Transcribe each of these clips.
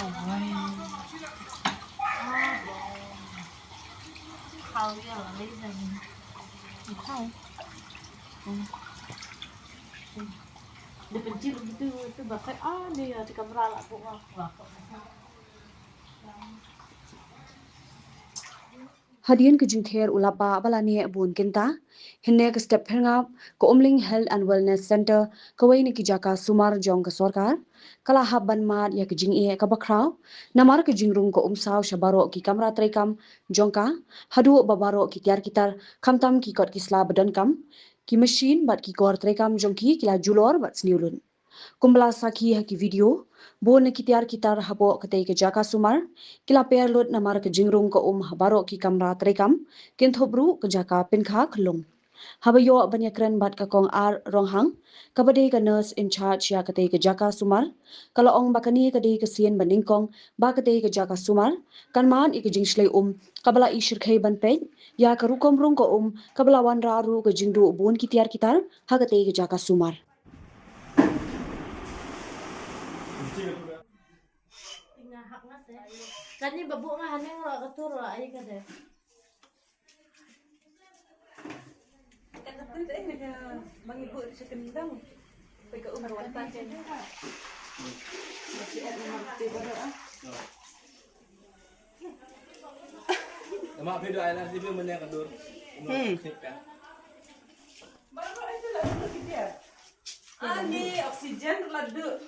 Dawai. Khâu với là lấy ra khâu. Dia pencil gitu itu bakal dia di kamera lah bukan. Hadian ke jingther ulapa balani bun kinta hinne ke step herngap ko Umling Health and Wellness Center kawai ni ki jaka sumar jong ke sorkar kala habban mat ya ke jingïada ka bakraw namar ke jingrung ko Umsaw shabaro ki kamera trekam jongka Haduh babaro ki tiar kitar kamtam ki kot kisla badan kam ki Mashin bat ki kor trekam jongki kila Julor bat sniulun kumbla saki haki video bo ne kitiar kitar habo katei ke jaka sumar kila per lot namar ke jingrung ko habaro ki kamera trekam kin thobru ke jaka pinkha khlung habayo banyakran bat ka kong ar ronghang kabade ka nurse in charge ya katei ke jaka sumar kala ong bakani kadei ke sien baningkong ba katei ke jaka sumar kanman ik jingslei kabala ishir khei ban pe ya ka rukom rung ko kabala wanrah ru ke jingdu bon kitiar kitar ha katei ke jaka sumar Kan ni babu nga haning ra katur ra ay kada. Kan takut ni bang ibu di kendang. Pega umar tan chen. Masih ada mati baru ah. Nama video anak TV mana kadur. Baru aja lah dia. Ni oksigen ladu.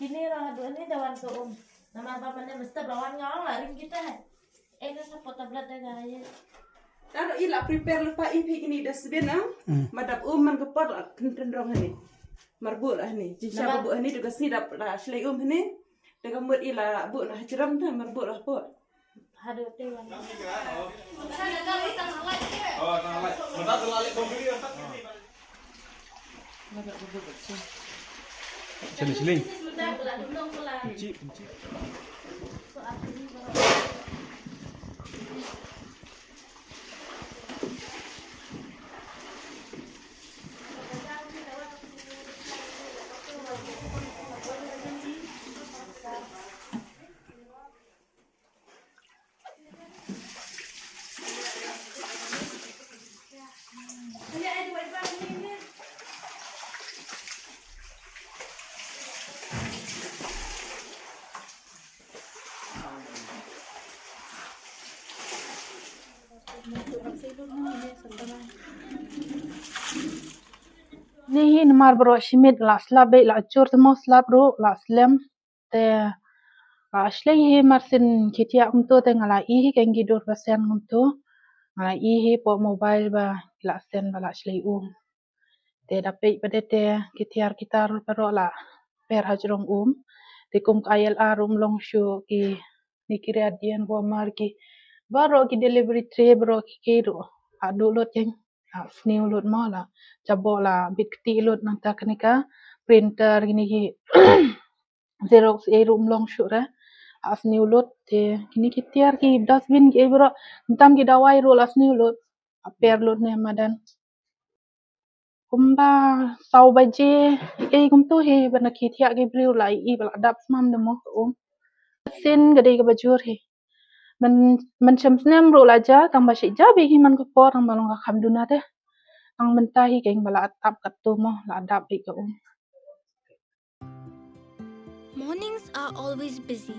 Kini ra hadu ni dawan to nama apa mana mesti bawan ngawang lah ring kita. Ini sa tablet ay Taro ila prepare lupa ipi ini dasbin ah. Madap man kepot lah kendrong ni. Marbul lah ni. Jisha babu ni juga sidap lah slay ni. Daga mut ila bu lah ceram tu marbul lah pot. Haduh tewan. Oh, tengah light. Bentar tengah light bom video. Agak babu betul. Sini. Kunci. Ni namar bro shimit la slabe la chur tmo slab ro la slem te la shlei hi marsin khitia umto te ngala I hi kengi dur basen umto ngala I hi po mobile ba la sen ba la shlei te dape pade te kitiar kitar pero la per hajrong te kum kayel arum long shu ki nikira dian bo mar ki baro ki delivery tray bro ki kero Haduh Lut yang Sngi Lut mo la jabo la bitkti Lut nang ta kanika printer gini ki xerox rum long shu ra Sngi Lut te kini kitiar ki dustbin ki bro tam ki Dawai ro la Sngi Lut per Lut ne madan kumba sau baje kumtu he bana kitia ki bliu la I bala dap mam demo sin gade ka bajur he man shamsnem ro la ja tang bashi ja be hi man ko por tang balong ka khamduna te tang Mynta hi keng bala atap katto mo la dap be ka Mornings are always busy.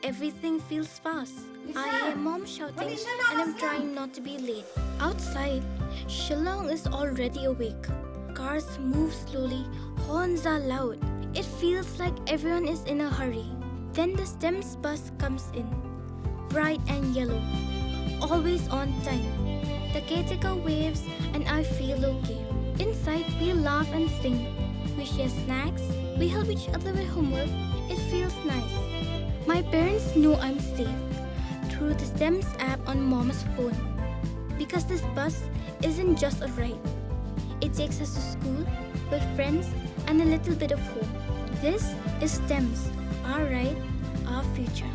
Everything feels fast. I hear mom shouting and I'm trying not to be late. Outside, Shillong is already awake. Cars move slowly, horns are loud. It feels like everyone is in a hurry. Then the STEM's bus comes in, bright and yellow, always on time. The caretaker waves and I feel okay. Inside, we laugh and sing. We share snacks. We help each other with homework. It feels nice. My parents know I'm safe through the STEM's app on mom's phone. Because this bus isn't just a ride. It takes us to school with friends and a little bit of hope. This is STEM's, our ride, our future.